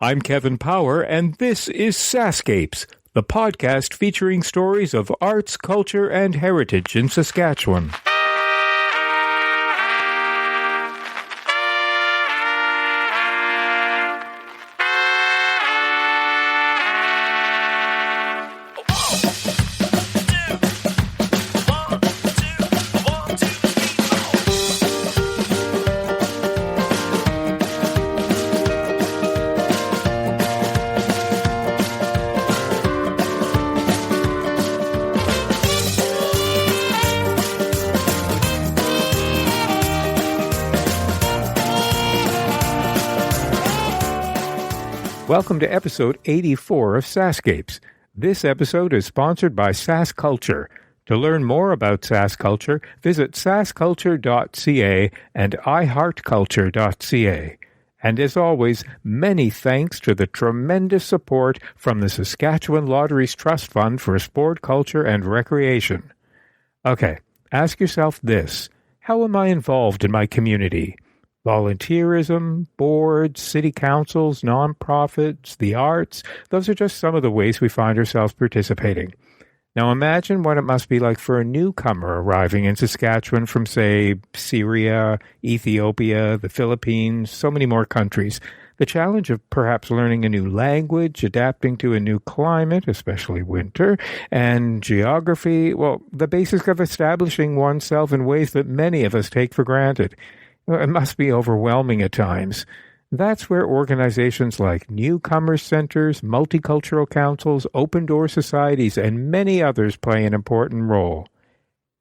I'm Kevin Power, and this is SaskScapes, the podcast featuring stories of arts, culture, and heritage in Saskatchewan. Welcome to episode 84 of SaskScapes. This episode is sponsored by SaskCulture. To learn more about SaskCulture, visit saskculture.ca and iheartculture.ca. And as always, many thanks to the tremendous support from the Saskatchewan Lotteries Trust Fund for Sport, Culture, and Recreation. Okay, ask yourself this: how am I involved in my community? Volunteerism, boards, city councils, nonprofits, the arts, those are just some of the ways we find ourselves participating. Now imagine what it must be like for a newcomer arriving in Saskatchewan from, say, Syria, Ethiopia, the Philippines, so many more countries. The challenge of perhaps learning a new language, adapting to a new climate, especially winter, and geography, well, the basics of establishing oneself in ways that many of us take for granted. It must be overwhelming at times. That's where organizations like newcomers centers, multicultural councils, open door societies, and many others play an important role.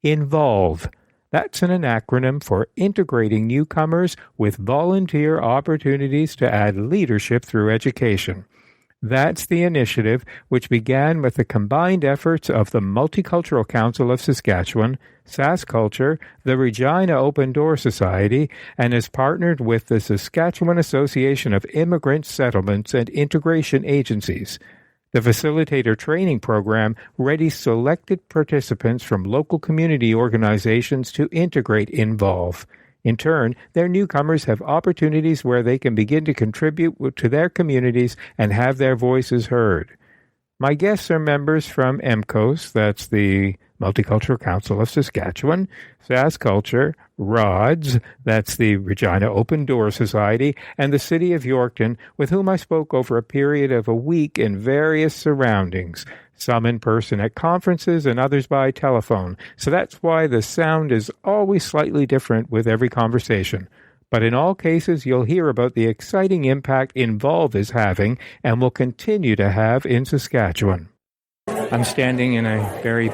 Involve. That's an acronym for integrating newcomers with volunteer opportunities to add leadership through education. That's the initiative, which began with the combined efforts of the Multicultural Council of Saskatchewan, SaskCulture, the Regina Open Door Society, and is partnered with the Saskatchewan Association of Immigrant Settlements and Integration Agencies. The facilitator training program readies selected participants from local community organizations to integrate Involve. In turn, their newcomers have opportunities where they can begin to contribute to their communities and have their voices heard. My guests are members from MCoS, that's the Multicultural Council of Saskatchewan, SaskCulture, RODS, that's the Regina Open Door Society, and the City of Yorkton, with whom I spoke over a period of a week in various surroundings, some in person at conferences and others by telephone. So that's why the sound is always slightly different with every conversation. But in all cases, you'll hear about the exciting impact Involve is having and will continue to have in Saskatchewan. I'm standing in a very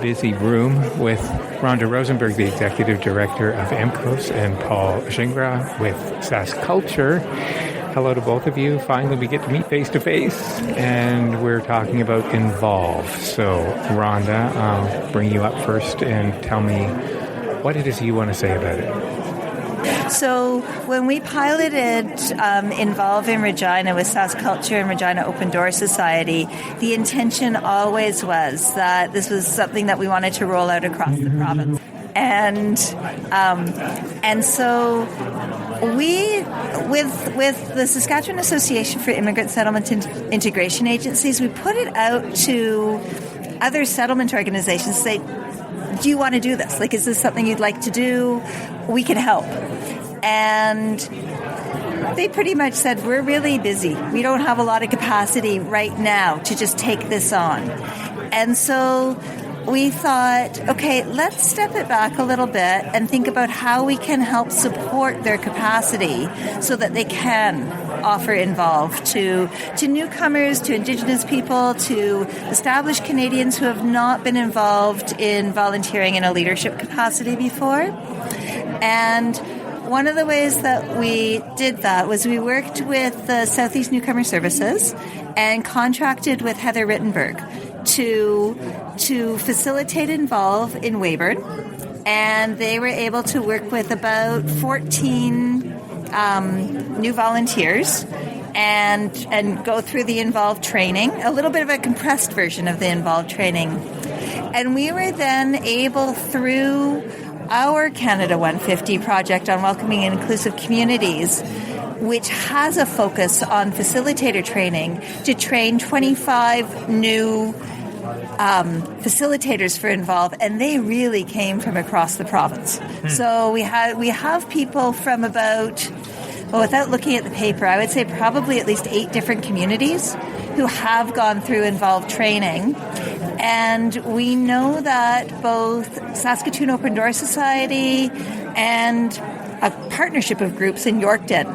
busy room with Rhonda Rosenberg, the Executive Director of MCoS, and Paul Gingras with SaskCulture. Hello to both of you. Finally, we get to meet face-to-face, and we're talking about Involve. So, Rhonda, I'll bring you up first and tell me what it is you want to say about it. So when we piloted Involve in Regina with SaskCulture and Regina Open Door Society, the intention always was that this was something that we wanted to roll out across the province. And so we, with the Saskatchewan Association for Immigrant Settlement and Integration Agencies, we put it out to other settlement organizations to say, do you want to do this? Like, is this something you'd like to do? We can help. And they pretty much said, we're really busy. We don't have a lot of capacity right now to just take this on. And so we thought, okay, let's step it back a little bit and think about how we can help support their capacity so that they can offer Involve to newcomers, to Indigenous people, to established Canadians who have not been involved in volunteering in a leadership capacity before. And one of the ways that we did that was we worked with the Southeast Newcomer Services and contracted with Heather Rittenberg to facilitate Involve in Weyburn. And they were able to work with about 14 new volunteers and go through the Involve training, a little bit of a compressed version of the Involve training. And we were then able, through our Canada 150 project on welcoming and inclusive communities, which has a focus on facilitator training to train 25 new facilitators for Involve, and they really came from across the province. So we have people from about, well, without looking at the paper, I would say probably at least 8 different communities who have gone through Involve training. And we know that both Saskatoon Open Door Society and a partnership of groups in Yorkton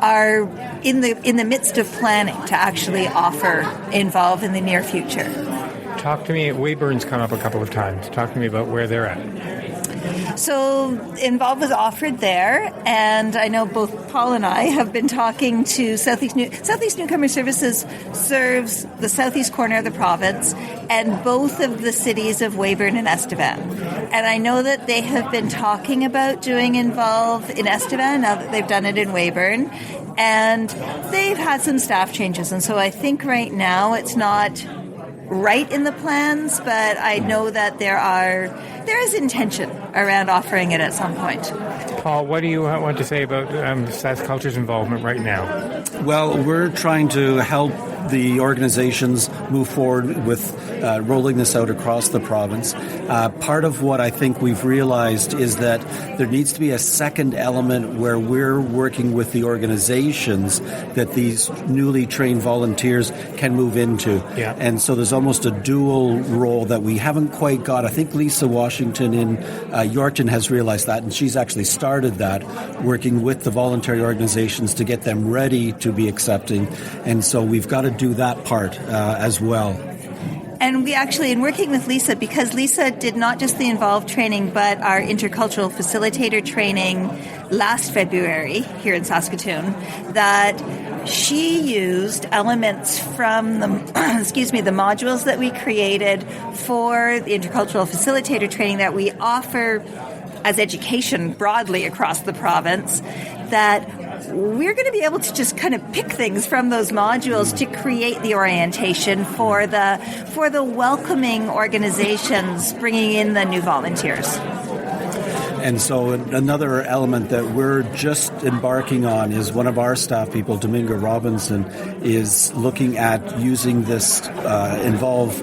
are in the midst of planning to actually offer Involve in the near future. Talk to me. Weyburn's come up a couple of times. Talk to me about where they're at. So Involve was offered there, and I know both Paul and I have been talking to Southeast Newcomer Services serves the southeast corner of the province and both of the cities of Weyburn and Estevan. And I know that they have been talking about doing Involve in Estevan now that they've done it in Weyburn, and they've had some staff changes. And so I think right now it's not right in the plans, but I know that there is intention around offering it at some point. Paul, what do you want to say about SaskCulture's involvement right now? Well, we're trying to help the organizations move forward with rolling this out across the province. Part of what I think we've realized is that there needs to be a second element where we're working with the organizations that these newly trained volunteers can move into. Yeah. And so there's almost a dual role that we haven't quite got. I think Lisa Washington in Yorkton has realized that, and she's actually started that, working with the voluntary organizations to get them ready to be accepting. And so we've got to do that part as well. And we actually, in working with Lisa, because Lisa did not just the Involve training, but our intercultural facilitator training last February here in Saskatoon, that she used elements from the, the modules that we created for the intercultural facilitator training that we offer as education broadly across the province, that we're going to be able to just kind of pick things from those modules to create the orientation for the welcoming organizations bringing in the new volunteers. And so another element that we're just embarking on is one of our staff people, Dominga Robinson, is looking at using this Involve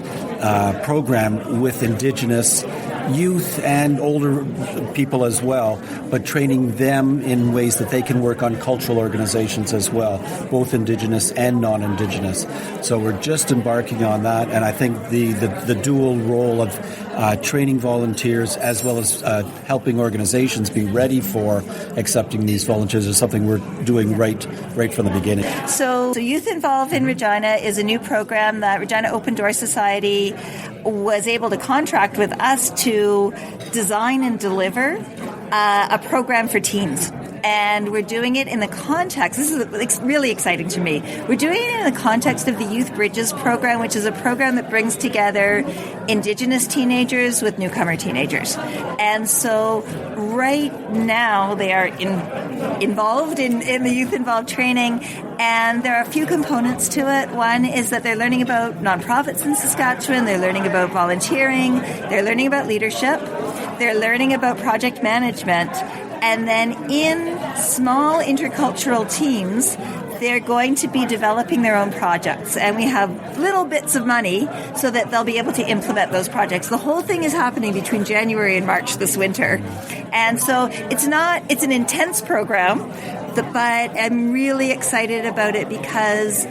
program with Indigenous youth and older people as well, but training them in ways that they can work on cultural organizations as well, both Indigenous and non-Indigenous. So we're just embarking on that, and I think the dual role of training volunteers as well as helping organizations be ready for accepting these volunteers is something we're doing right from the beginning. So Youth Involve in Regina is a new program that Regina Open Door Society was able to contract with us to design and deliver a program for teens. And we're doing it in the context, this is really exciting to me, we're doing it in the context of the Youth Bridges program, which is a program that brings together Indigenous teenagers with newcomer teenagers. And so right now they are involved in the Youth Involved training, and there are a few components to it. One is that they're learning about nonprofits in Saskatchewan, they're learning about volunteering, they're learning about leadership, they're learning about project management, and then in small intercultural teams, they're going to be developing their own projects. And we have little bits of money so that they'll be able to implement those projects. The whole thing is happening between January and March this winter. And so it's an intense program, but I'm really excited about it because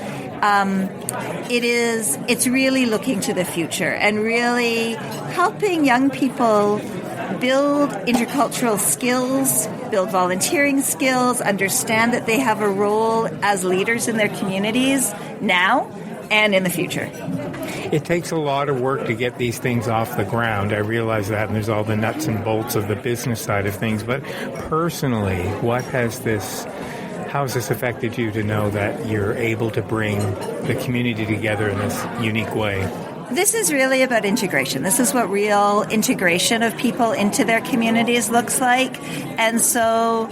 it's really looking to the future and really helping young people build intercultural skills, build volunteering skills, understand that they have a role as leaders in their communities now and in the future. It takes a lot of work to get these things off the ground. I realize that, and there's all the nuts and bolts of the business side of things. But personally, how has this affected you to know that you're able to bring the community together in this unique way? This is really about integration. This is what real integration of people into their communities looks like. And so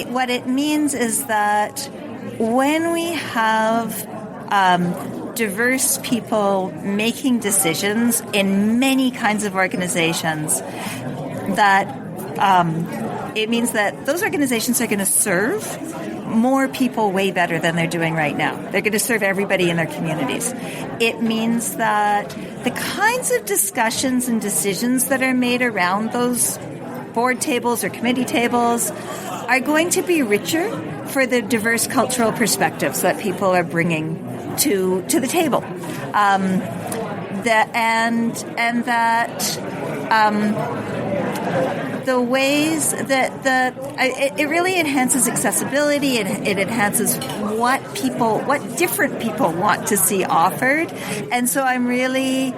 what it means is that when we have diverse people making decisions in many kinds of organizations, that it means that those organizations are going to serve more people way better than they're doing right now. They're going to serve everybody in their communities. It means that the kinds of discussions and decisions that are made around those board tables or committee tables are going to be richer for the diverse cultural perspectives that people are bringing to the table. The ways that it really enhances accessibility. It enhances what different people want to see offered, and so I'm really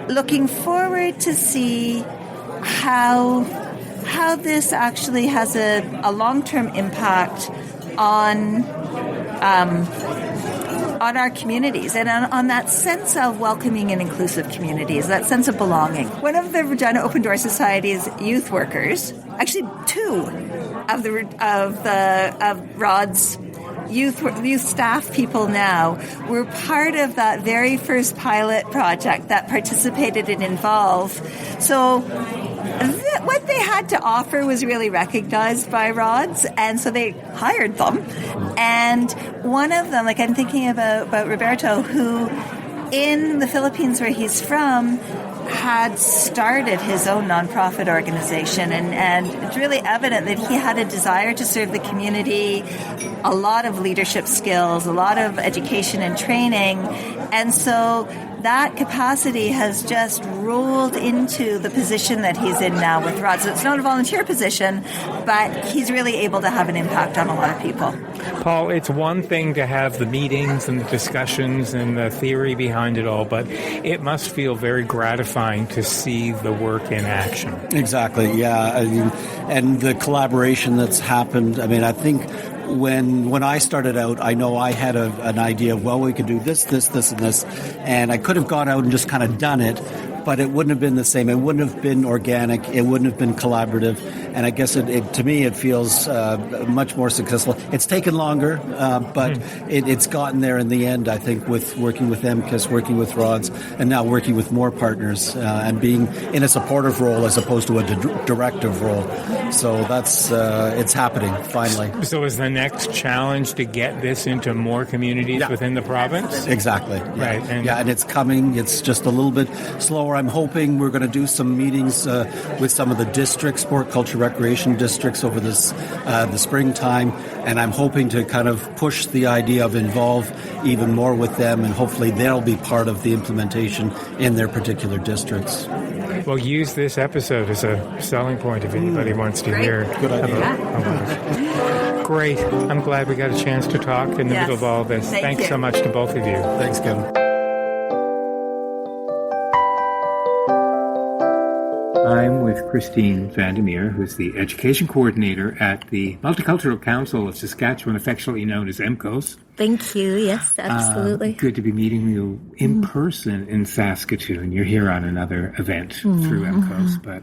looking forward to see how this actually has a long-term impact on our communities and on that sense of welcoming and inclusive communities, that sense of belonging. One of the Regina Open Door Society's youth workers, actually two of Rod's youth staff people now, were part of that very first pilot project that participated in Involve. So what they had to offer was really recognized by Rods, and so they hired them. And one of them, like I'm thinking about Roberto, who in the Philippines where he's from had started his own nonprofit organization, and it's really evident that he had a desire to serve the community, a lot of leadership skills, a lot of education and training, and so that capacity has just rolled into the position that he's in now with Rod. So it's not a volunteer position, but he's really able to have an impact on a lot of people. Paul, it's one thing to have the meetings and the discussions and the theory behind it all, but it must feel very gratifying to see the work in action. Exactly, yeah. I mean, and the collaboration that's happened, I mean, I think when I started out, I know I had an idea of, well, we could do this, and this, and I could have gone out and just kind of done it, but it wouldn't have been the same. It wouldn't have been organic. It wouldn't have been collaborative. And I guess to me, it feels much more successful. It's taken longer, but it's gotten there in the end, I think, with working with MCoS, working with Rods, and now working with more partners and being in a supportive role as opposed to a directive role. So that's it's happening, finally. So is the next challenge to get this into more communities within the province? Exactly. Yeah. Right. And it's coming. It's just a little bit slower. I'm hoping we're going to do some meetings with some of the districts, sport, culture, recreation districts over this the springtime, and I'm hoping to kind of push the idea of Involve even more with them, and hopefully they'll be part of the implementation in their particular districts. Well, use this episode as a selling point if anybody wants to hear about it. Great. I'm glad we got a chance to talk in the middle of all this. Thanks so much to both of you. Thanks, Kevin. I'm with Christine Vandermeer, who's the Education Coordinator at the Multicultural Council of Saskatchewan, affectionately known as MCoS. Thank you. Yes, absolutely. Good to be meeting you in person in Saskatoon. You're here on another event through MCoS, but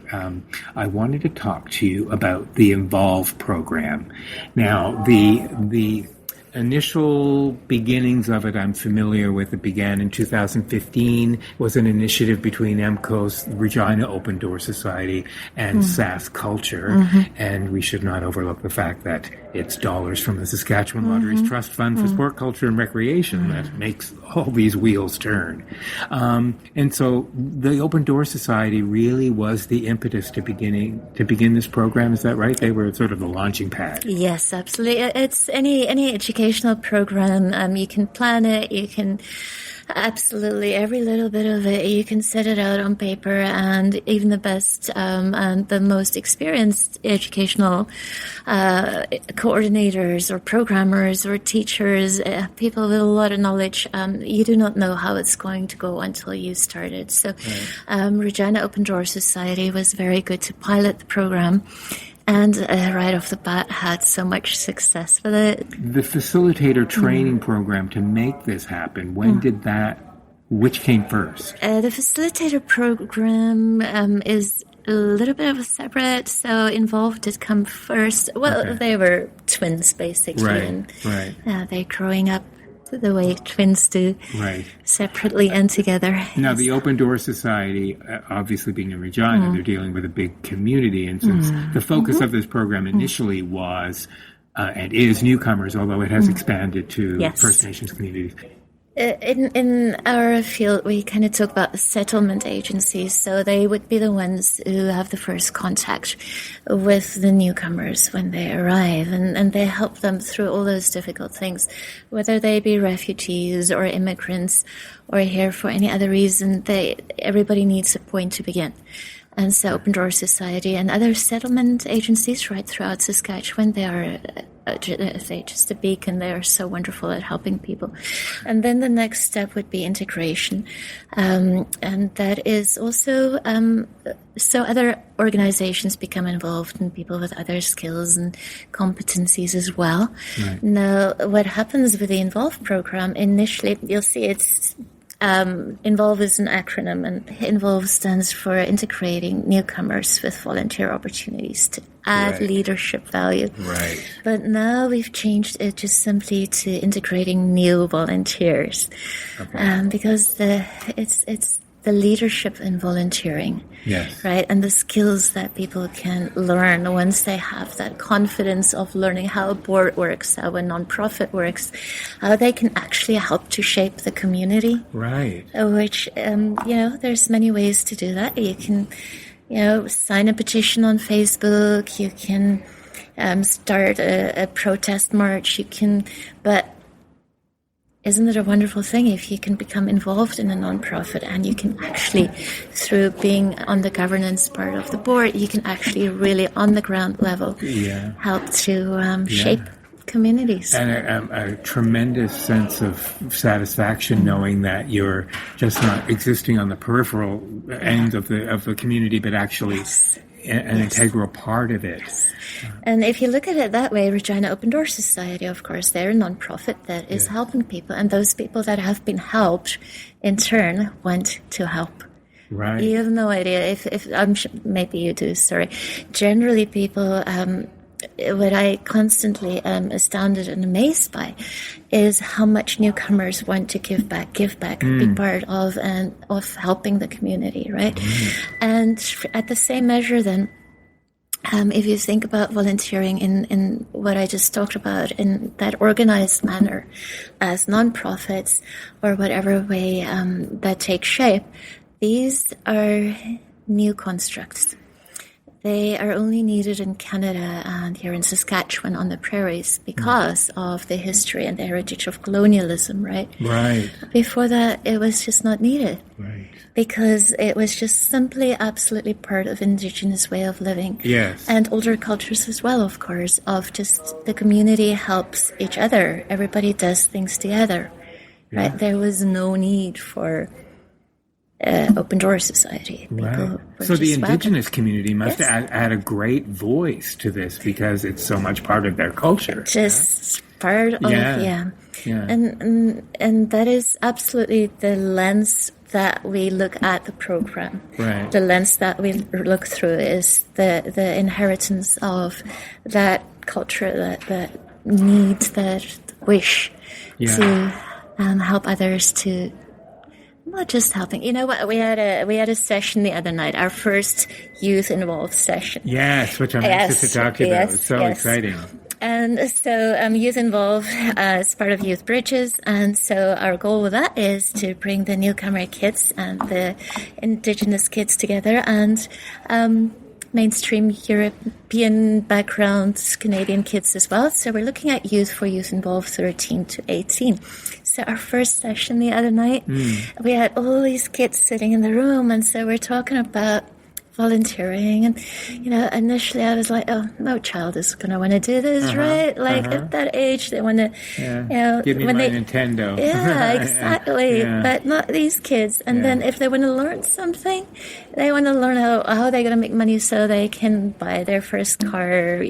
I wanted to talk to you about the Involve program. Now, the initial beginnings of it, I'm familiar with. It began in 2015, was an initiative between MCoS, Regina Open Door Society, and SaskCulture. And we should not overlook the fact that it's dollars from the Saskatchewan Lotteries Trust Fund for Sport, Culture, and Recreation that makes all these wheels turn. And so the Open Door Society really was the impetus to begin this program. Is that right? They were sort of the launching pad. Yes, absolutely. It's any educational program. You can plan it. You can absolutely every little bit of it. You can set it out on paper, and even the best and the most experienced educational coordinators or programmers or teachers, people with a lot of knowledge, you do not know how it's going to go until you start it. So Regina Open Door Society was very good to pilot the program. And right off the bat, had so much success with it. The facilitator training program to make this happen, which came first? The facilitator program is a little bit of a separate, so Involved did come first. Well, they were twins, basically. Right. They're growing up the way twins do, separately and together. Now, the Open Door Society, obviously being in Regina, they're dealing with a big community, and since the focus of this program initially was and is newcomers, although it has expanded to Yes. First Nations communities. In our field, we kind of talk about the settlement agencies. So they would be the ones who have the first contact with the newcomers when they arrive, and they help them through all those difficult things, whether they be refugees or immigrants or here for any other reason. Everybody needs a point to begin. And so Open Door Society and other settlement agencies right throughout Saskatchewan, they are just a beacon. They are so wonderful at helping people. And then the next step would be integration. And that is also so other organizations become involved and people with other skills and competencies as well. Right. Now, what happens with the Involve program, initially, you'll see it's Involve is an acronym, and Involve stands for integrating newcomers with volunteer opportunities to add leadership value. Right. But now we've changed it just simply to integrating new volunteers, because it's the leadership in volunteering, Yes. right? And the skills that people can learn once they have that confidence of learning how a board works, how a nonprofit works, how they can actually help to shape the community. Right. Which, there's many ways to do that. You can, sign a petition on Facebook. You can start a protest march. But isn't it a wonderful thing if you can become involved in a nonprofit and you can actually, through being on the governance part of the board, you can actually really on the ground level help to shape communities. And a tremendous sense of satisfaction knowing that you're just not existing on the peripheral end of the community, but actually an integral part of it. Yes. And if you look at it that way, Regina Open Door Society, of course, they're a nonprofit that is helping people, and those people that have been helped, in turn, want to help. Right. You have no idea if I'm sure, maybe you do. Sorry. Generally, people. What I constantly am astounded and amazed by is how much newcomers want to give back, be part of and of helping the community, right? And at the same measure, then, if you think about volunteering in what I just talked about in that organized manner as nonprofits or whatever way that takes shape, these are new constructs. They are only needed in Canada and here in Saskatchewan on the prairies because of the history and the heritage of colonialism, right? Right. Before that, it was just not needed. Right. Because it was just simply absolutely part of Indigenous way of living. Yes. And older cultures as well, of course, of just the community helps each other. Everybody does things together, right? There was no need for Open Door Society. People were So the just Indigenous community must add a great voice to this because it's so much part of their culture. Just part of, And that is absolutely the lens that we look at the program. Right. The lens that we look through is the inheritance of that culture, that need, that wish to help others to. Not just helping. You know what? We had a session the other night, our first youth involved session. Yes, which I'm anxious to talk to you about. It's so exciting. And so Youth Involved is part of Youth Bridges, and so our goal with that is to bring the newcomer kids and the Indigenous kids together and mainstream European background Canadian kids as well. So we're looking at youth for Youth Involved 13 to 18. So our first session the other night, we had all these kids sitting in the room, and so we're talking about volunteering, and initially I was like, oh, no child is going to want to do this, right? Like at that age they want to give me my Nintendo. Exactly. But not these kids. And then if they want to learn something, they want to learn how they're going to make money so they can buy their first car.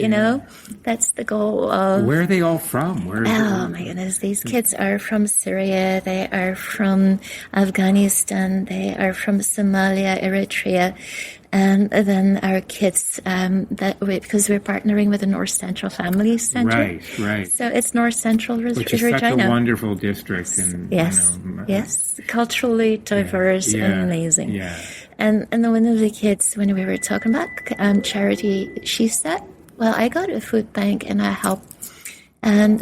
That's the goal of. Where are they all from? Oh my goodness, these kids are from Syria, they are from Afghanistan, they are from Somalia, Eritrea. And then our kids, because we're partnering with the North Central Family Center. Right. So it's North Central Regina. Which is such a wonderful district. And, Yes. Culturally diverse and amazing. Yeah. And one of the kids, when we were talking about charity, she said, well, I go to a food bank and I help And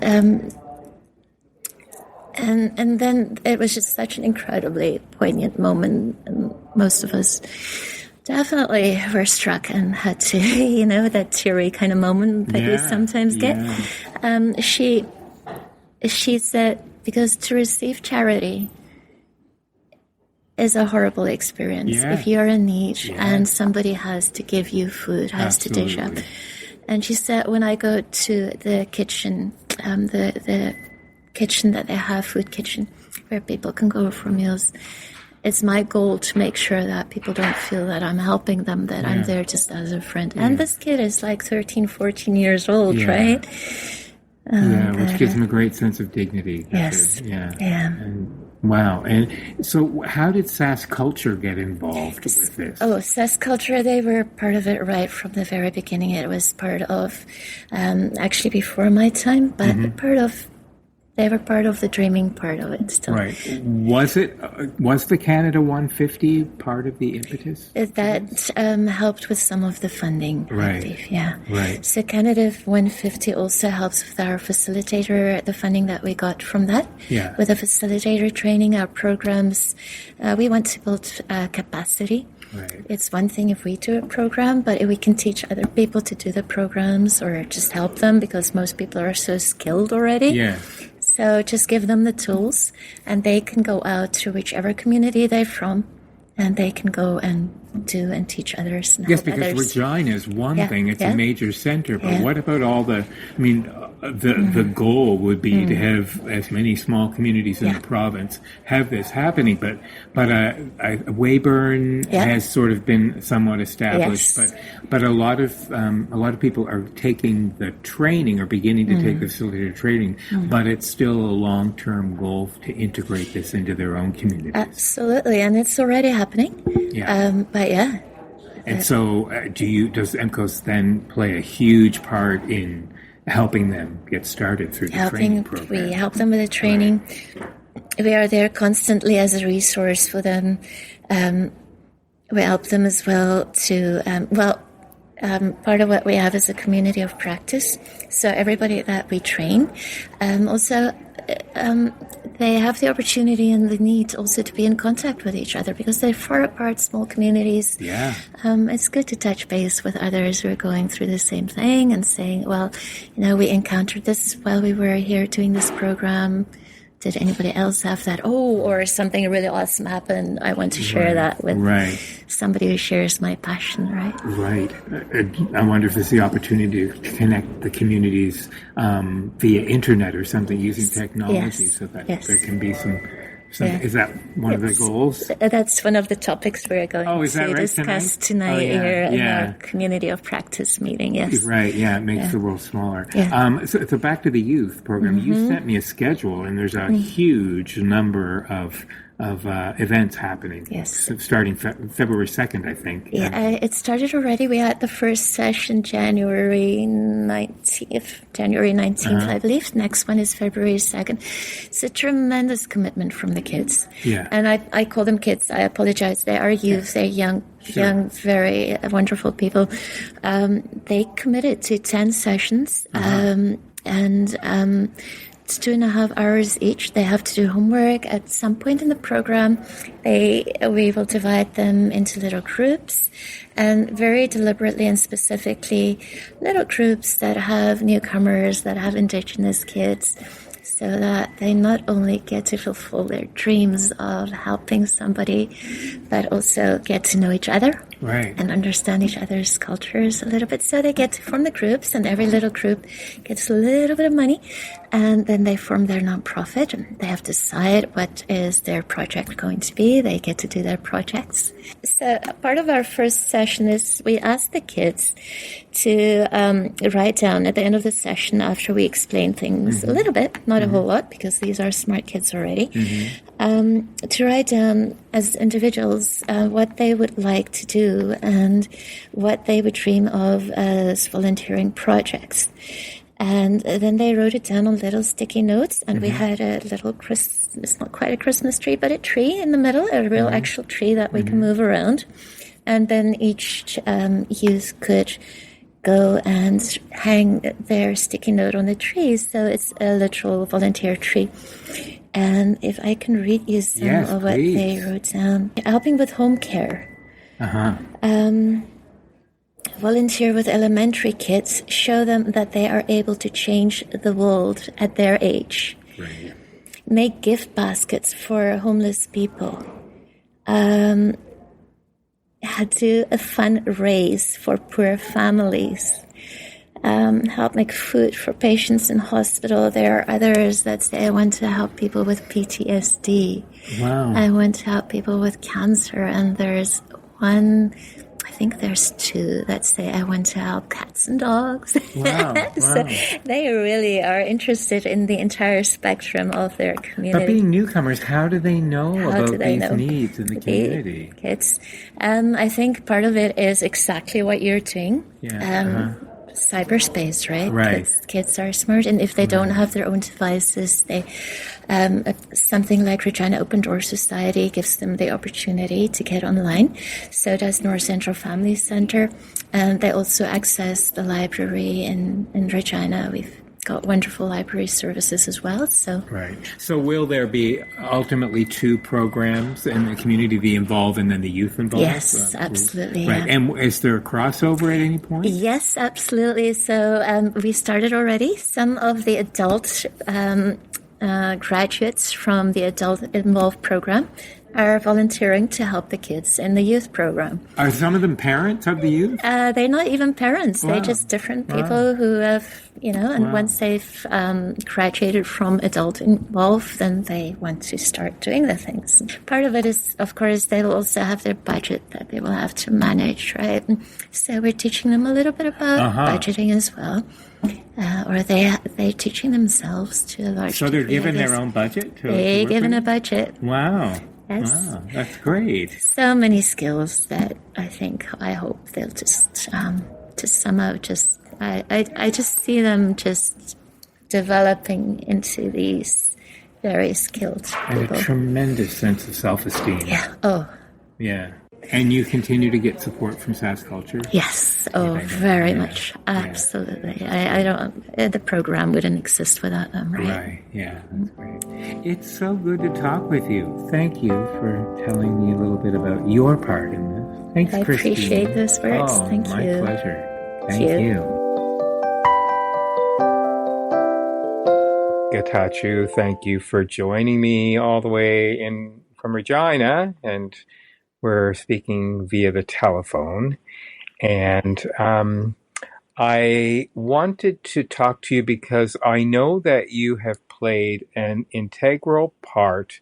then it was just such an incredibly poignant moment, and most of us definitely were struck and had to, that teary kind of moment that we sometimes get. She said, because to receive charity is a horrible experience. If you're in need and somebody has to give you food, has to dish up. And she said, when I go to the kitchen, the kitchen that they have, food kitchen, where people can go for meals, it's my goal to make sure that people don't feel that I'm helping them, that I'm there just as a friend. And this kid is like 13, 14 years old, right? Which gives them a great sense of dignity. Yes. Wow. And so how did SaskCulture get involved with this? Oh, SaskCulture, they were part of it right from the very beginning. It was part of, actually before my time, but they were part of the dreaming part of it still. Right. Was the Canada 150 part of the impetus? That helped with some of the funding, I believe, Right. So Canada 150 also helps with our facilitator, the funding that we got from that. Yeah. With the facilitator training, our programs, we want to build capacity. Right. It's one thing if we do a program, but if we can teach other people to do the programs or just help them, because most people are so skilled already. Yeah. So just give them the tools, and they can go out to whichever community they're from, and they can go and do and teach others. And yes, help because others. Regina is one thing; it's a major center. But what about all the? I mean, the goal would be to have as many small communities in the province have this happening. But Weyburn has sort of been somewhat established. But a lot of people are taking the training or beginning to take the facilitator training. But it's still a long-term goal to integrate this into their own communities. Absolutely, and it's already happening. Yeah. And so, does MCoS then play a huge part in helping them get started through the training program? We help them with the training. Right. We are there constantly as a resource for them. We help them as well to, part of what we have is a community of practice. So everybody that we train, also they have the opportunity and the need also to be in contact with each other, because they're far apart, small communities. Yeah. It's good to touch base with others who are going through the same thing and saying, well, we encountered this while we were here doing this program. Did anybody else have that? Or something really awesome happened. I want to share that with somebody who shares my passion, right? Right. I wonder if there's the opportunity to connect the communities via internet or something, using technology, so that there can be some. Is that one of the goals? That's one of the topics we're going to discuss tonight here in our community of practice meeting. Yes, right. Yeah, it makes the world smaller. Yeah. So back to the youth program. You sent me a schedule, and there's a huge number of events happening. Yes. So starting February 2nd, I think. Yeah, it started already. We had the first session January 19th, I believe. Next one is February 2nd. It's a tremendous commitment from the kids. Yeah. And I call them kids. I apologize. They are youth. They're young, very wonderful people. They committed to 10 sessions. It's 2.5 hours each. They have to do homework. At some point in the program, we will divide them into little groups, and very deliberately and specifically little groups that have newcomers, that have Indigenous kids, so that they not only get to fulfill their dreams of helping somebody, but also get to know each other. Right. And understand each other's cultures a little bit. So they get to form the groups, and every little group gets a little bit of money, and then they form their nonprofit, and they have to decide what is their project going to be. They get to do their projects. So part of our first session is we ask the kids to write down at the end of the session, after we explain things a little bit, not a whole lot, because these are smart kids already, to write down as individuals what they would like to do and what they would dream of as volunteering projects. And then they wrote it down on little sticky notes, and we had a little it's not quite a Christmas tree, but a tree in the middle, a real actual tree that we can move around. And then each youth could go and hang their sticky note on the trees. So it's a literal volunteer tree. And if I can read you some of what they wrote down. Helping with home care. Volunteer with elementary kids. Show them that they are able to change the world at their age. Right. Make gift baskets for homeless people. Do a fun race for poor families. Help make food for patients in hospital. There are others that say, I want to help people with PTSD. Wow. I want to help people with cancer. And there's one, I think there's two that say, I want to help cats and dogs. Wow. So they really are interested in the entire spectrum of their community. But being newcomers, how do they know about these needs in the community? Kids. I think part of it is exactly what you're doing. Yeah. Cyberspace, right? Right. Kids are smart, and if they don't have their own devices, they something like Regina Open Door Society gives them the opportunity to get online. So does North Central Family Center, and they also access the library in Regina. We've got wonderful library services as well. So right. So will there be ultimately two programs in the community, the involved and then the youth involved? Yes, absolutely. Right. Yeah. And is there a crossover at any point? Yes, absolutely. So we started already. Some of the adult graduates from the Adult Involved program are volunteering to help the kids in the youth program. Are some of them parents of the youth? They're not even parents. Wow. They're just different people who have, and once they've graduated from Adult Involved, then they want to start doing the things. Part of it is, of course, they will also have their budget that they will have to manage, right? So we're teaching them a little bit about budgeting as well. Or they're teaching themselves to a large So they're degree, given their own budget? They're given a budget. Wow. Yes. Wow, that's great. So many skills that I hope they'll just somehow just, I just see them just developing into these very skilled people. And a tremendous sense of self-esteem. Yeah. Oh. Yeah. And you continue to get support from SaskCulture? Yes. Oh, very much. Absolutely. Yeah. I don't, the program wouldn't exist without them, right? Right. Yeah. That's great. It's so good to talk with you. Thank you for telling me a little bit about your part in this. Thanks, I Christine. appreciate those words. Thank you. My pleasure. Thank you. Getachew, thank you for joining me all the way in from Regina, and we're speaking via the telephone. And I wanted to talk to you because I know that you have played an integral part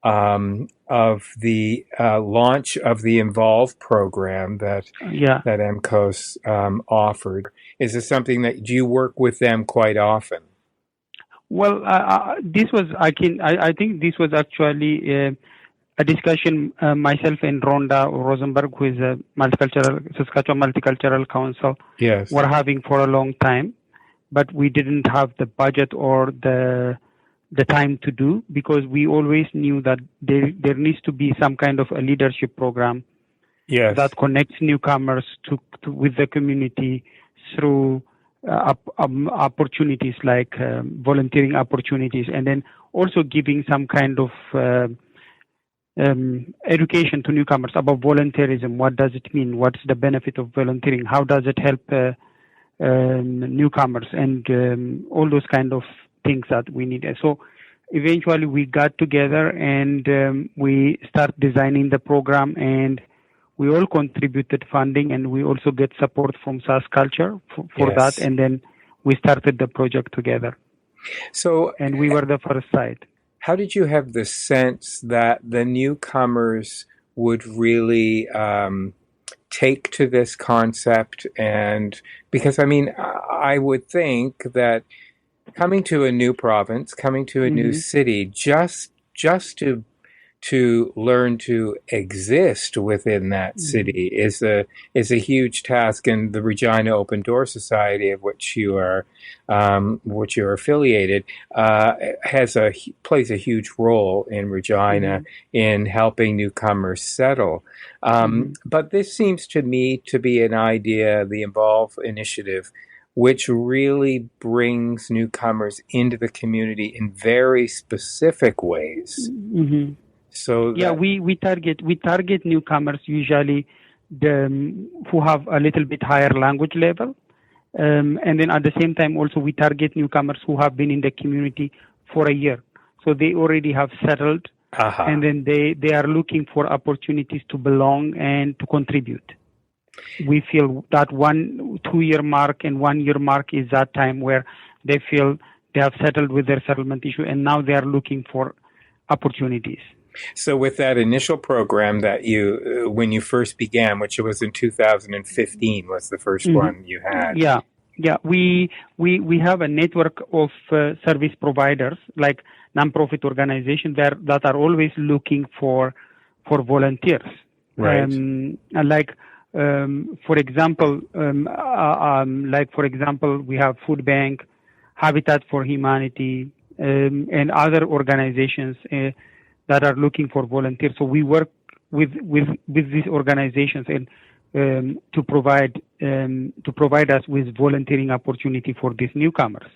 of the launch of the Involve program that MCoS offered. Is this something that do you work with them quite often? Well, this was I think this was actually a discussion myself and Rhonda Rosenberg, who is a Saskatchewan Multicultural Council, were having for a long time, but we didn't have the budget or the time to do, because we always knew that there needs to be some kind of a leadership program that connects newcomers with the community through opportunities like volunteering opportunities, and then also giving some kind of education to newcomers about volunteerism. What does it mean? What's the benefit of volunteering? How does it help newcomers? And all those kind of things that we need. So eventually we got together and we start designing the program, and we all contributed funding, and we also get support from SaskCulture for that. And then we started the project together. And we were the first site. How did you have the sense that the newcomers would really take to this concept? And because, I mean, I would think that coming to a new province, coming to a new city, just to to learn to exist within that city is a huge task, and the Regina Open Door Society, of which you are affiliated, plays a huge role in Regina in helping newcomers settle. But this seems to me to be an idea, the Involve initiative, which really brings newcomers into the community in very specific ways. So we target newcomers usually who have a little bit higher language level, and then at the same time also we target newcomers who have been in the community for a year, so they already have settled, and then they are looking for opportunities to belong and to contribute. We feel that 2-year mark and 1 year mark is that time where they feel they have settled with their settlement issue, and now they are looking for opportunities. So with that initial program that you, when you first began, which was in 2015, was the first one you had. Yeah. We have a network of service providers, like nonprofit organizations that are always looking for volunteers. Right. For example, we have Food Bank, Habitat for Humanity, and other organizations that are looking for volunteers. So we work with these organizations and to provide us with volunteering opportunity for these newcomers.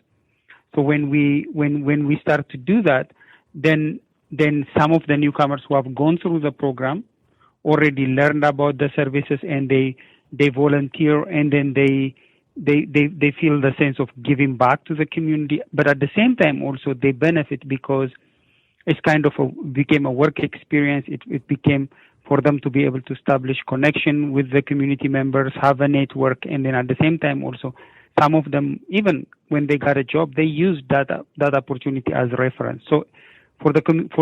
So when we start to do that, then some of the newcomers who have gone through the program already learned about the services, and they volunteer, and then they feel the sense of giving back to the community. But at the same time also they benefit because it's kind of became a work experience. It became for them to be able to establish connection with the community members, have a network, and then at the same time also some of them, even when they got a job, they used that opportunity as reference. So for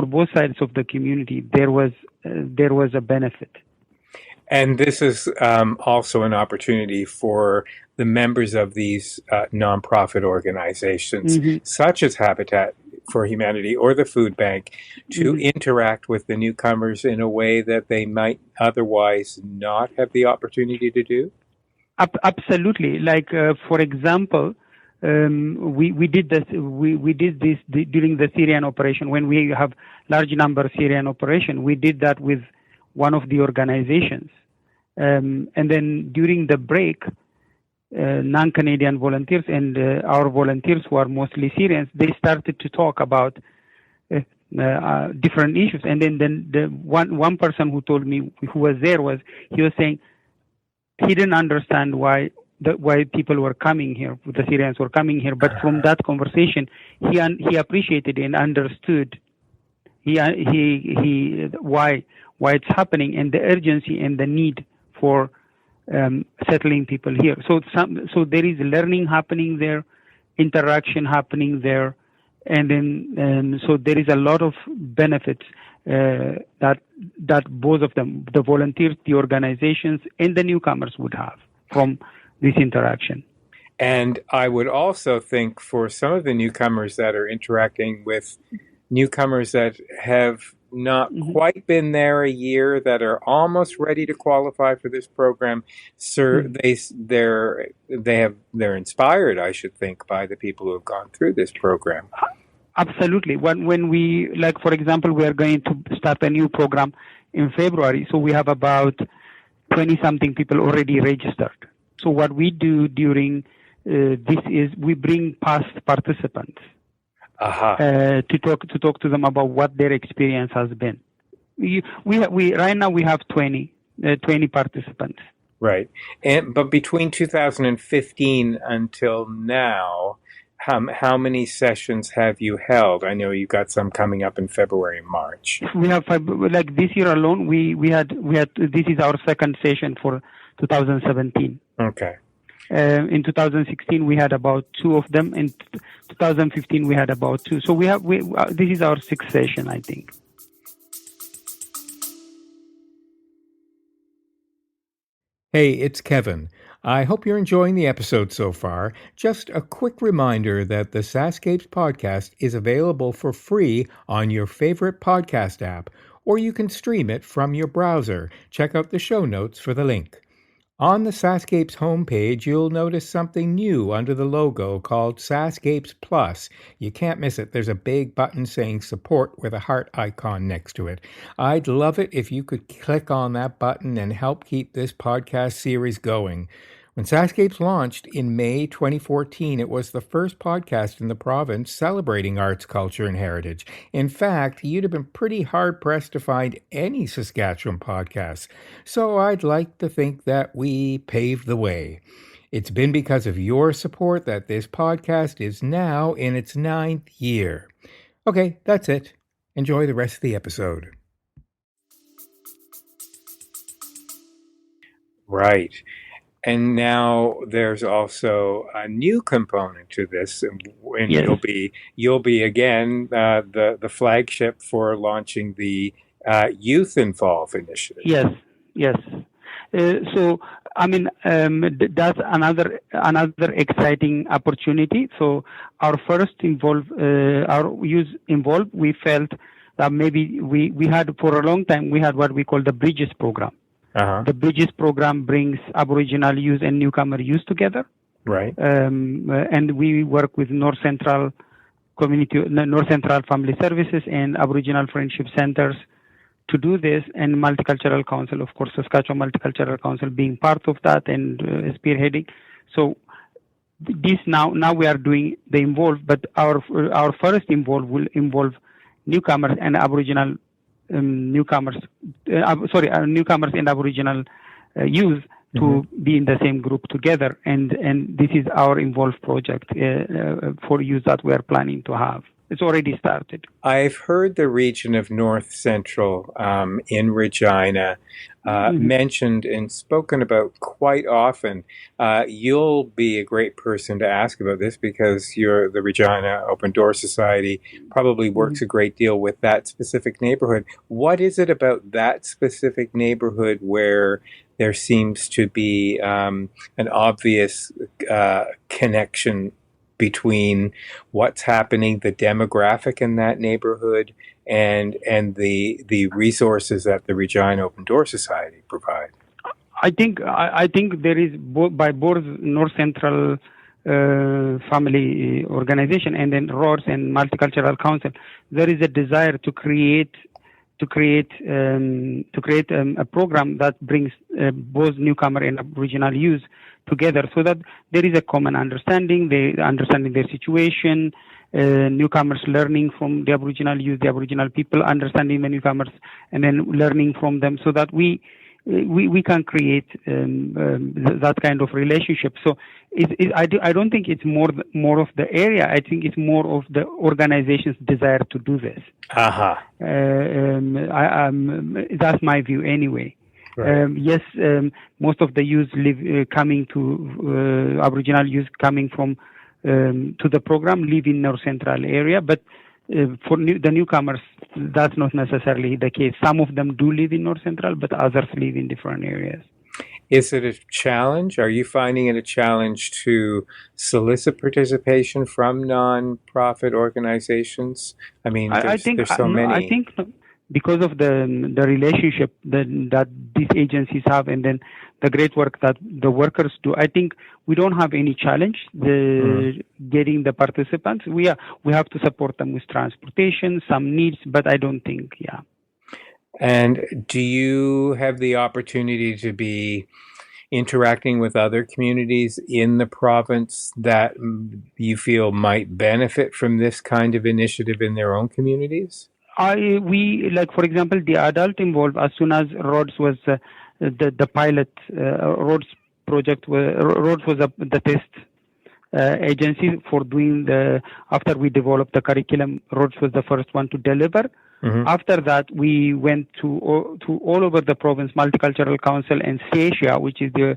both sides of the community, there was a benefit. And this is also an opportunity for the members of these nonprofit organizations, such as Habitat for Humanity or the Food Bank, to interact with the newcomers in a way that they might otherwise not have the opportunity to do? Absolutely. Like, for example, we did this during the Syrian operation. When we have large number Syrian operation, we did that with one of the organizations. And then during the break, non-Canadian volunteers and our volunteers who are mostly Syrians, they started to talk about different issues. And then the one person who told me, who was there, he was saying he didn't understand why people were coming here, the Syrians were coming here. But from that conversation, he appreciated and understood why it's happening, and the urgency and the need for settling people here. So there is learning happening there, interaction happening there, and then so there is a lot of benefits that both of them, the volunteers, the organizations, and the newcomers would have from this interaction. And I would also think for some of the newcomers that are interacting with newcomers that have not quite been there a year, that are almost ready to qualify for this program, they're inspired, I should think, by the people who have gone through this program. Absolutely. When we, like, for example, we are going to start a new program in February, so we have about 20-something people already registered. So what we do during this is we bring past participants to talk to them about what their experience has been. We right now we have 20 participants. Right, but between 2015 until now, how many sessions have you held? I know you got some coming up in February and March. We have like this year alone. We had this is our second session for 2017. Okay. In 2016 we had about 2 of them. In 2015 we had about 2. So this is our 6th session, I think. Hey, it's Kevin. I hope you're enjoying the episode so far. Just a quick reminder that the SaskScapes podcast is available for free on your favorite podcast app, or you can stream it from your browser. Check out the show notes for the link. On the SaskScapes homepage, you'll notice something new under the logo called SaskScapes Plus. You can't miss it. There's a big button saying support with a heart icon next to it. I'd love it if you could click on that button and help keep this podcast series going. When SaskScapes launched in May 2014, it was the first podcast in the province celebrating arts, culture, and heritage. In fact, you'd have been pretty hard-pressed to find any Saskatchewan podcasts. So I'd like to think that we paved the way. It's been because of your support that this podcast is now in its 9th year. Okay, that's it. Enjoy the rest of the episode. Right. And now there's also a new component to this, and Yes. you'll be again the flagship for launching the Youth Involve initiative. Yes. So, I mean, that's another exciting opportunity. So, our first our Youth Involve, we felt that maybe we had for a long time we had what we call the Bridges program. Uh-huh. The Bridges program brings Aboriginal youth and newcomer youth together. Right. And we work with North Central Family Services and Aboriginal Friendship Centers to do this, and Multicultural Council, of course, Saskatchewan Multicultural Council being part of that and spearheading. So this now we are doing the Involve, but our first Involve will involve newcomers and Aboriginal newcomers and Aboriginal youth to be in the same group together, and this is our Involve project for youth that we are planning to have. It's already started. I've heard the region of North Central in Regina mentioned and spoken about quite often. You'll be a great person to ask about this because the Regina Open Door Society probably works a great deal with that specific neighborhood. What is it about that specific neighborhood where there seems to be an obvious connection between what's happening, the demographic in that neighborhood, and the resources that the Regina Open Door Society provide? I think there is by both North Central Family Organization and then RORS and Multicultural Council, there is a desire to create a program that brings both newcomer and Aboriginal youth together, so that there is a common understanding. They understanding their situation. Newcomers learning from the Aboriginal youth, the Aboriginal people understanding the newcomers, and then learning from them, so that we can create that kind of relationship. So I don't think it's more of the area. I think it's more of the organization's desire to do this. That's my view anyway. Right. Yes, most of the youth coming to Aboriginal youth coming from to the program live in North Central area, but for the newcomers, that's not necessarily the case. Some of them do live in North Central, but others live in different areas. Is it a challenge? Are you finding it a challenge to solicit participation from non-profit organizations? I mean, there's so many. I think because of the relationship that these agencies have, and then the great work that the workers do, I think we don't have any challenge getting the participants. We have to support them with transportation, some needs, but I don't think, And do you have the opportunity to be interacting with other communities in the province that you feel might benefit from this kind of initiative in their own communities? We like, for example, the adult Involve, as soon as RODS was the pilot, RODS project, RODS was the test agency for doing after we developed the curriculum, RODS was the first one to deliver. After that, we went to all over the province, Multicultural Council and SASIA, which is the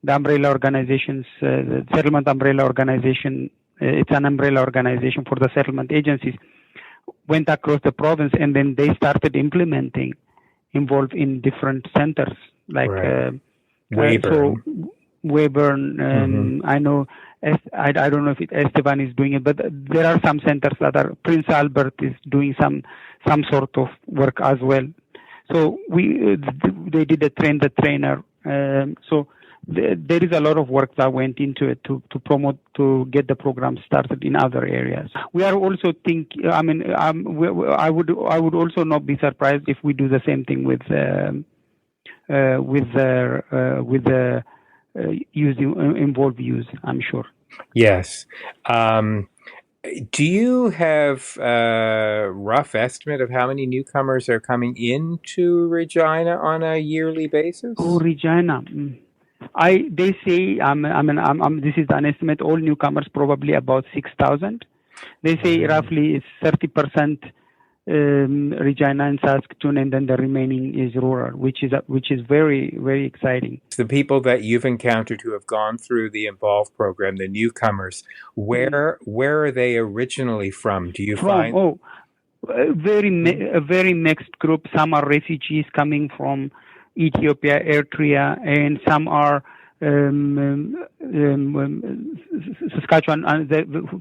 umbrella organizations, the settlement umbrella organization. It's an umbrella organization for the settlement agencies. Went across the province, and then they started implementing Involve in different centers, like Weyburn. Weyburn. I know. I don't know if Esteban is doing it, but there are some centers that are. Prince Albert is doing some some sort of work as well. So they did a train the trainer. So there is a lot of work that went into it to promote, to get the program started in other areas. We are also I would also not be surprised if we do the same thing with the involved use. I'm sure. Yes. Do you have a rough estimate of how many newcomers are coming into Regina on a yearly basis? Oh, Regina. They say, this is an estimate, all newcomers probably about 6,000. They say roughly it's 30% Regina and Saskatoon, and then the remaining is rural, which is very, very exciting. The people that you've encountered who have gone through the Involve program, the newcomers, where are they originally from? Do you find? A very mixed group. Some are refugees coming from Ethiopia, Eritrea, and some are Saskatchewan,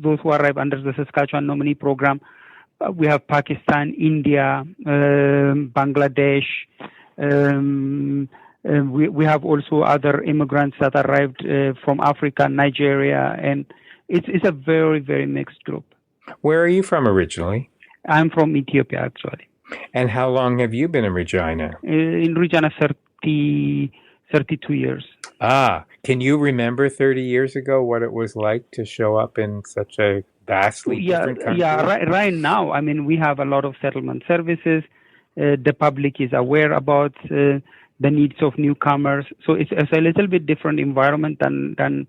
those who arrive under the Saskatchewan nominee program. We have Pakistan, India, Bangladesh. We have also other immigrants that arrived from Africa, Nigeria, and it's a very, very mixed group. Where are you from originally? I'm from Ethiopia, actually. And how long have you been in Regina? In Regina, 32 years. Can you remember 30 years ago what it was like to show up in such a vastly different country? Right now, we have a lot of settlement services. The public is aware about the needs of newcomers. So it's a little bit different environment than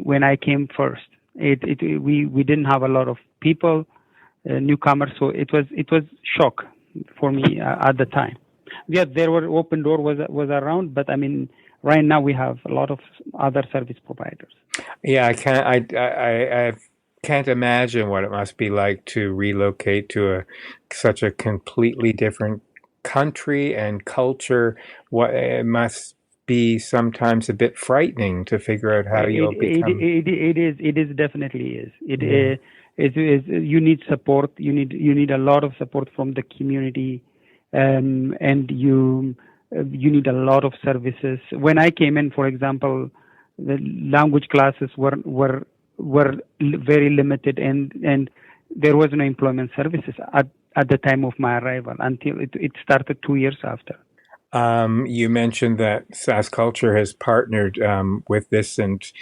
when I came first. We didn't have a lot of people, newcomers, so it was shock for me at the time. Yeah, there were Open Door was around, but right now we have a lot of other service providers. Yeah, I can't imagine what it must be like to relocate to such a completely different country and culture. It must be sometimes a bit frightening to figure out how you'll become. It definitely is. You need support. You need a lot of support from the community, and you need a lot of services. When I came in, for example, the language classes were very limited, and there was no employment services at the time of my arrival until it started 2 years after. You mentioned that SaskCulture has partnered with this, and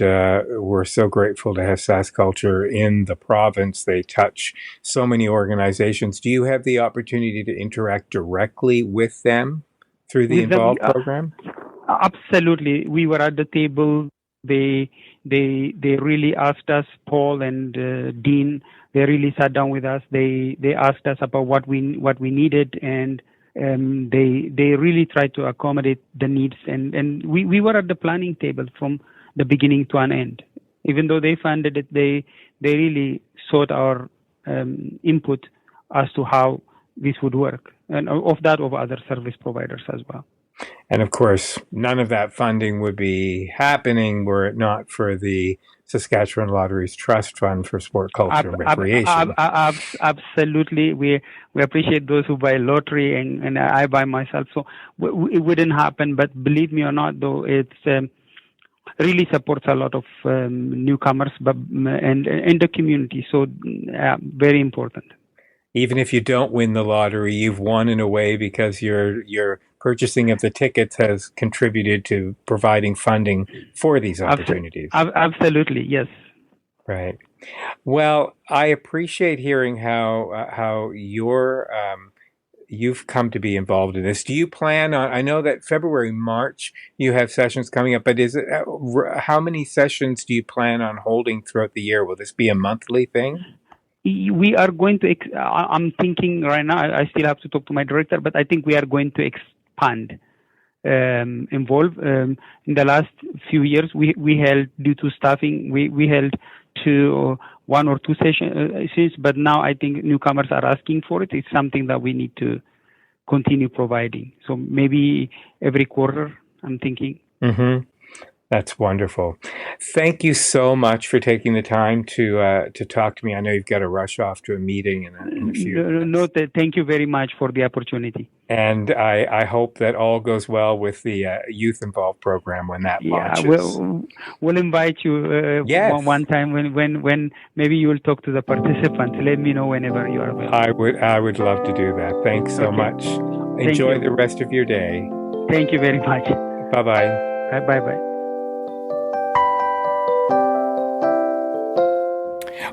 we're so grateful to have SaskCulture in the province. They touch so many organizations. Do you have the opportunity to interact directly with them through the Involve program? Absolutely. We were at the table. They really asked us, Paul and Dean. They really sat down with us. They asked us about what we needed, and they really tried to accommodate the needs, and we were at the planning table from the beginning to an end. Even though they funded it, they really sought our input as to how this would work, and of other service providers as well. And of course, none of that funding would be happening were it not for the Saskatchewan Lotteries Trust Fund for Sport, Culture, and Recreation. Absolutely. We appreciate those who buy lottery, and I buy myself. So it wouldn't happen. But believe me or not, though, it's really supports a lot of newcomers and the community. So very important. Even if you don't win the lottery, you've won in a way because your purchasing of the tickets has contributed to providing funding for these opportunities. Absolutely, yes. Right. Well, I appreciate hearing how you've come to be involved in this. Do you plan on? I know that February, March, you have sessions coming up, but how many sessions do you plan on holding throughout the year? Will this be a monthly thing? We are going to. I'm thinking right now. I still have to talk to my director, but I think we are going to expand. Involve. In the last few years, we held, due to staffing, we held one or two sessions, but now I think newcomers are asking for it. It's something that we need to continue providing. So maybe every quarter, I'm thinking. Mm-hmm. That's wonderful. Thank you so much for taking the time to talk to me. I know you've got to rush off to a meeting in a few minutes. Thank you very much for the opportunity. And I hope that all goes well with the Youth Involved program when that launches. We'll invite you Yes. one time when maybe you will talk to the participants. Let me know whenever you are available. I would love to do that. Thanks so much. Enjoy the rest of your day. Thank you very much. Bye-bye. Bye-bye.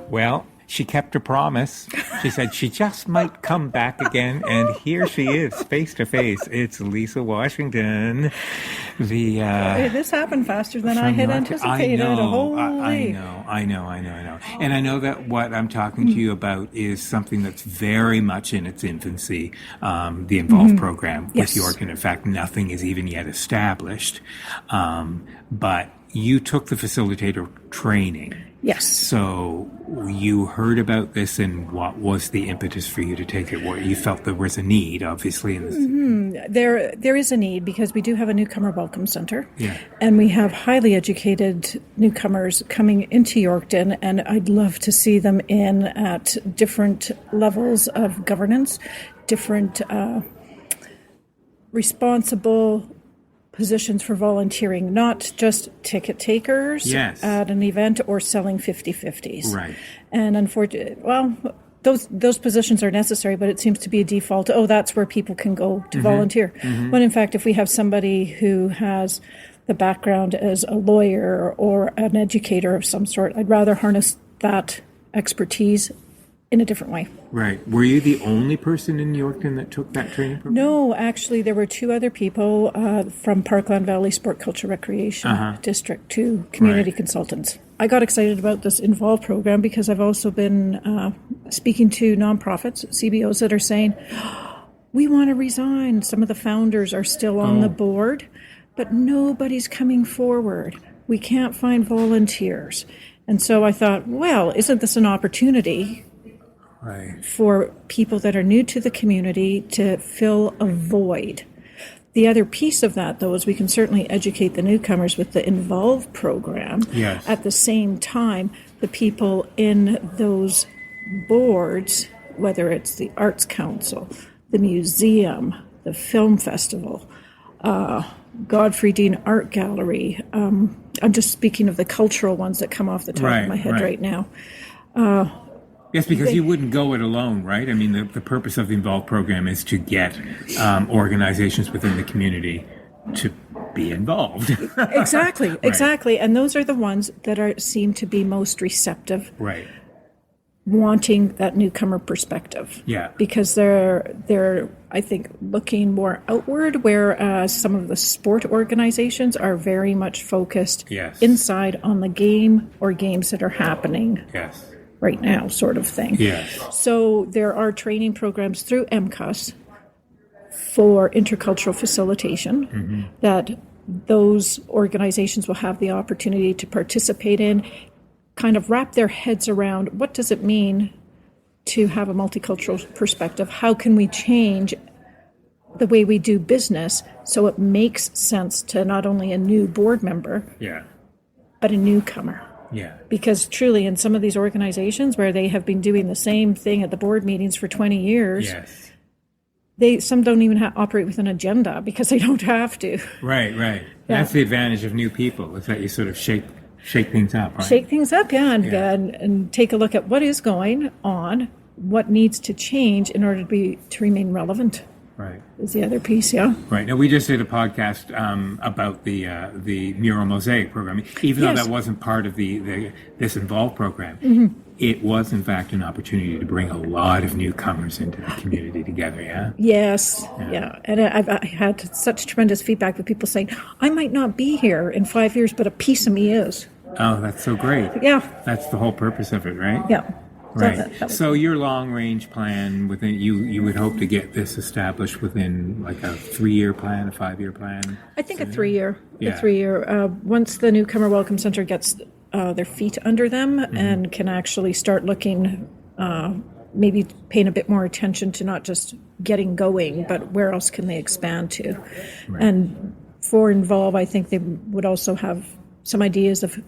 Well, she kept her promise. She said she just might come back again, and here she is, face to face. It's Lisa Washington. This happened faster than I had anticipated. I know. And I know that what I'm talking to you about is something that's very much in its infancy, the Involve program with Yorkton. In fact, nothing is even yet established. But you took the facilitator training. Yes. So you heard about this, and what was the impetus for you to take it? What you felt there was a need, obviously. In this. There is a need because we do have a newcomer welcome center. Yeah. And we have highly educated newcomers coming into Yorkton, and I'd love to see them in at different levels of governance, different responsible positions for volunteering, not just ticket takers at an event or selling 50-50s. Right. And unfortunately, those positions are necessary, but it seems to be a default. That's where people can go to volunteer. When in fact, if we have somebody who has the background as a lawyer or an educator of some sort, I'd rather harness that expertise in a different way. Right. Were you the only person in Yorkton that took that training program? No, actually, there were two other people from Parkland Valley Sport, Culture, Recreation District, two community consultants. I got excited about this Involve program because I've also been speaking to nonprofits, CBOs, that are saying, we want to resign. Some of the founders are still on the board, but nobody's coming forward. We can't find volunteers. And so I thought, well, isn't this an opportunity for people that are new to the community to fill a void? The other piece of that, though, is we can certainly educate the newcomers with the Involve program. Yes. At the same time, the people in those boards, whether it's the Arts Council, the museum, the film festival, Godfrey Dean Art Gallery, I'm just speaking of the cultural ones that come off the top of my head right now. Yes, because you wouldn't go it alone, right? I mean, the purpose of the Involve program is to get organizations within the community to be involved. Exactly. And those are the ones that seem to be most receptive. Right. Wanting that newcomer perspective. Yeah. Because they're I think, looking more outward, whereas some of the sport organizations are very much focused inside on the game or games that are happening. Yes. Right now, sort of thing. Yes. So there are training programs through MCoS for intercultural facilitation that those organizations will have the opportunity to participate in, kind of wrap their heads around what does it mean to have a multicultural perspective? How can we change the way we do business so it makes sense to not only a new board member, but a newcomer? Yeah. Because truly, in some of these organizations where they have been doing the same thing at the board meetings for 20 years, some don't even operate with an agenda because they don't have to. Right. Yeah. That's the advantage of new people, is that you sort of shake things up, right? Shake things up, and take a look at what is going on, what needs to change in order to remain relevant. Right. Is the other piece, Right. Now, we just did a podcast about the Mural Mosaic program. Even though that wasn't part of this Involve program, it was, in fact, an opportunity to bring a lot of newcomers into the community together, Yes, And I've had such tremendous feedback with people saying, I might not be here in 5 years, but a piece of me is. Oh, that's so great. Yeah. That's the whole purpose of it, right? Yeah. Right. So your long-range plan, within you would hope to get this established within like a 3-year plan, a 5-year plan? I think a 3-year. A 3-year. Once the Newcomer Welcome Center gets their feet under them and can actually start looking, maybe paying a bit more attention to not just getting going, but where else can they expand to? Right. And for Involve, I think they would also have some ideas of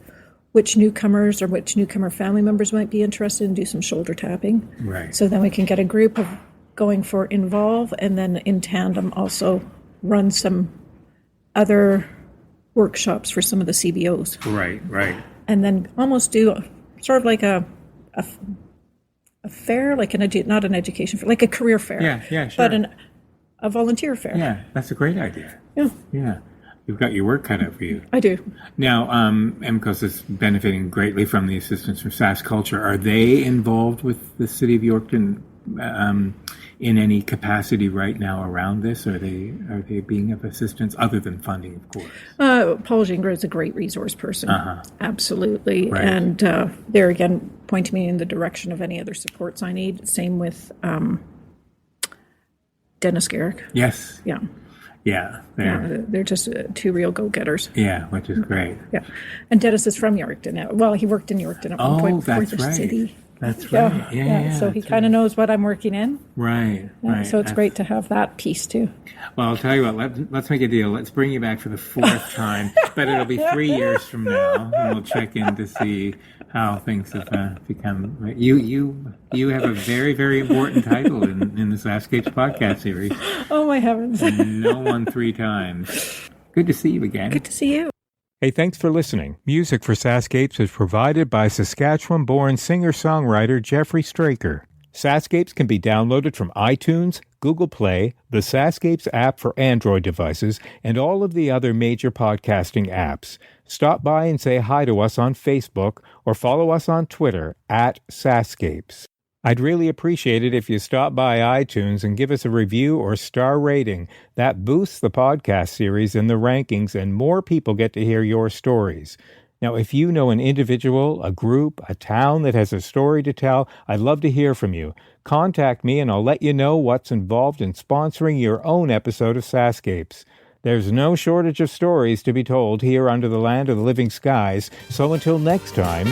which newcomers or which newcomer family members might be interested and do some shoulder tapping. Right. So then we can get a group of going for involve, and then in tandem also run some other workshops for some of the CBOs. Right. And then almost do sort of like a fair, like not an education fair, like a career fair. Yeah, sure. But a volunteer fair. Yeah, that's a great idea. Yeah. You've got your work cut out for you. I do. Now, MCoS is benefiting greatly from the assistance from SaskCulture. Are they involved with the City of Yorkton in any capacity right now around this? Are they being of assistance other than funding, of course? Paul Ginger is a great resource person. Absolutely. Right. And there again, pointing me in the direction of any other supports I need. Same with Dennis Garrick. Yes. Yeah. They're just two real go-getters. Yeah, which is great. Yeah. And Dennis is from Yorkton. Well, he worked in Yorkton at one point before the city. That's right. Yeah. So he kind of knows what I'm working in. Right. So it's great to have that piece too. Well, I'll tell you what, let's make a deal. Let's bring you back for the fourth time, but it'll be 3 years from now, and we'll check in to see how things have become. You have a very, very important title in the SaskScapes podcast series. Oh, my heavens. No one 3 times. Good to see you again. Good to see you. Hey, thanks for listening. Music for SaskScapes is provided by Saskatchewan-born singer-songwriter Jeffrey Straker. SaskScapes can be downloaded from iTunes, Google Play, the SaskScapes app for Android devices, and all of the other major podcasting apps. Stop by and say hi to us on Facebook or follow us on Twitter @SaskScapes. I'd really appreciate it if you stop by iTunes and give us a review or star rating. That boosts the podcast series in the rankings, and more people get to hear your stories. Now, if you know an individual, a group, a town that has a story to tell, I'd love to hear from you. Contact me and I'll let you know what's involved in sponsoring your own episode of SaskScapes. There's no shortage of stories to be told here under the land of the living skies, so until next time...